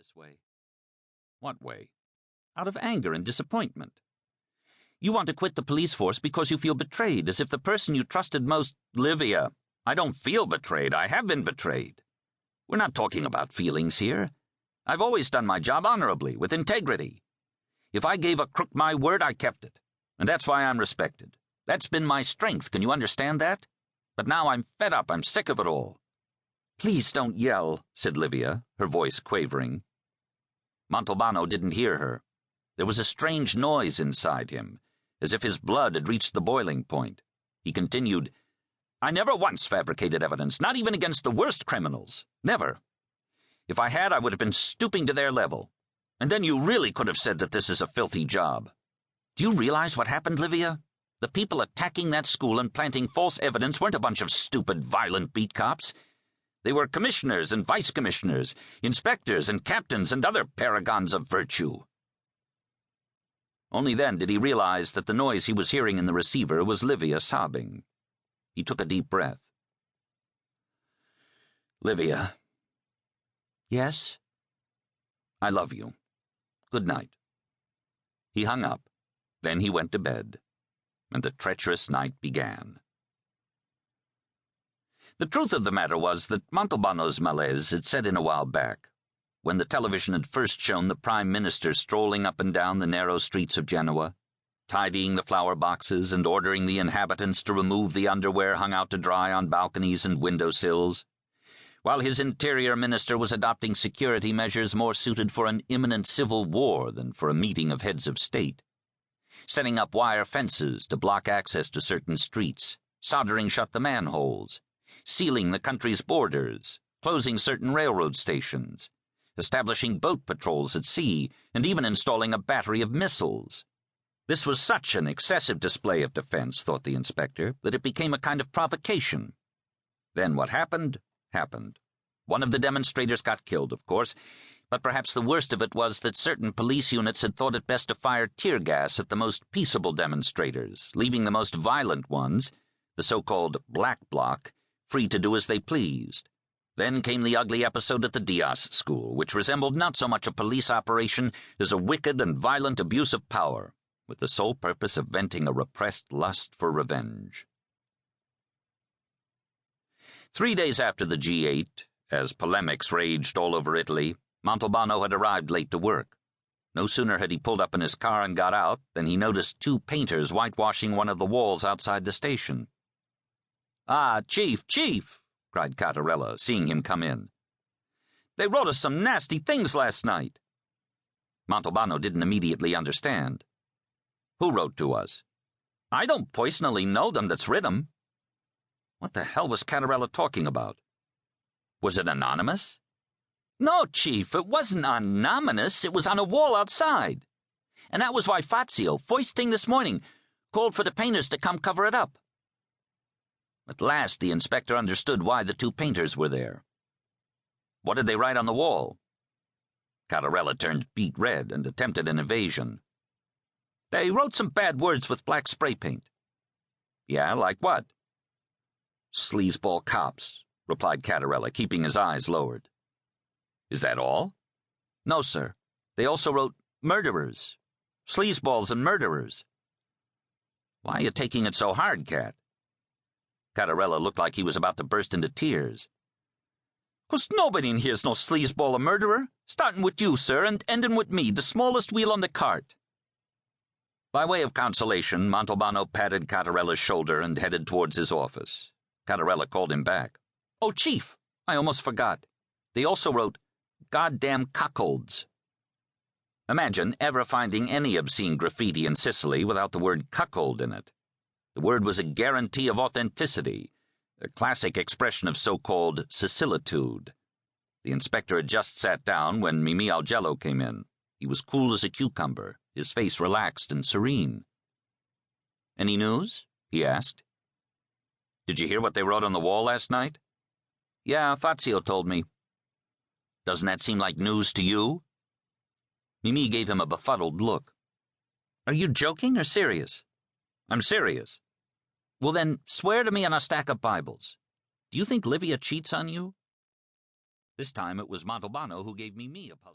this way. What way? Out of anger and disappointment. You want to quit the police force because you feel betrayed, as if the person you trusted most— Livia, I don't feel betrayed. I have been betrayed. We're not talking about feelings here. I've always done my job honorably, with integrity. If I gave a crook my word, I kept it. And that's why I'm respected. That's been my strength. Can you understand that? But now I'm fed up. I'm sick of it all. Please don't yell, said Livia, her voice quavering. Montalbano didn't hear her. There was a strange noise inside him, as if his blood had reached the boiling point. He continued, I never once fabricated evidence, not even against the worst criminals. Never. If I had, I would have been stooping to their level. And then you really could have said that this is a filthy job. Do you realize what happened, Livia? The people attacking that school and planting false evidence weren't a bunch of stupid, violent beat cops. They were commissioners and vice-commissioners, inspectors and captains and other paragons of virtue. Only then did he realize that the noise he was hearing in the receiver was Livia sobbing. He took a deep breath. Livia. Yes? I love you. Good night. He hung up. Then he went to bed, and the treacherous night began. The truth of the matter was that Montalbano's malaise had set in a while back, when the television had first shown the Prime Minister strolling up and down the narrow streets of Genoa, tidying the flower boxes and ordering the inhabitants to remove the underwear hung out to dry on balconies and windowsills, while his Interior Minister was adopting security measures more suited for an imminent civil war than for a meeting of heads of state, setting up wire fences to block access to certain streets, soldering shut the manholes, sealing the country's borders, closing certain railroad stations, establishing boat patrols at sea, and even installing a battery of missiles. This was such an excessive display of defense, thought the inspector, that it became a kind of provocation. Then what happened, happened. One of the demonstrators got killed, of course, but perhaps the worst of it was that certain police units had thought it best to fire tear gas at the most peaceable demonstrators, leaving the most violent ones, the so-called Black Bloc, free to do as they pleased. Then came the ugly episode at the Diaz school, which resembled not so much a police operation as a wicked and violent abuse of power, with the sole purpose of venting a repressed lust for revenge. 3 days after the G8, as polemics raged all over Italy, Montalbano had arrived late to work. No sooner had he pulled up in his car and got out than he noticed 2 painters whitewashing one of the walls outside the station. "Ah, Chief, Chief!" cried Cattarella, seeing him come in. "They wrote us some nasty things last night." Montalbano didn't immediately understand. "Who wrote to us?" "I don't personally know them that's writ 'em." What the hell was Cattarella talking about? Was it anonymous? "No, Chief, it wasn't anonymous. It was on a wall outside. And that was why Fazio, first thing this morning, called for the painters to come cover it up." At last the inspector understood why the 2 painters were there. What did they write on the wall? Cattarella turned beet red and attempted an evasion. "They wrote some bad words with black spray paint." "Yeah, like what?" "Sleazeball cops," replied Cattarella, keeping his eyes lowered. "Is that all?" "No, sir. They also wrote murderers. Sleazeballs and murderers." "Why are you taking it so hard, Cat?" Cattarella looked like he was about to burst into tears. "'Cause nobody in here's no sleazeball or murderer, starting with you, sir, and ending with me, the smallest wheel on the cart." By way of consolation, Montalbano patted Cattarella's shoulder and headed towards his office. Cattarella called him back. "Oh, Chief, I almost forgot. They also wrote, goddamn cuckolds." Imagine ever finding any obscene graffiti in Sicily without the word cuckold in it. The word was a guarantee of authenticity, a classic expression of so-called Sicilitude. The inspector had just sat down when Mimi Augello came in. He was cool as a cucumber, his face relaxed and serene. "Any news?" he asked. "Did you hear what they wrote on the wall last night?" "Yeah, Fazio told me." "Doesn't that seem like news to you?" Mimi gave him a befuddled look. "Are you joking or serious?" "I'm serious." "Well then, swear to me on a stack of Bibles. Do you think Livia cheats on you?" This time it was Montalbano who gave Mimi a puzzle.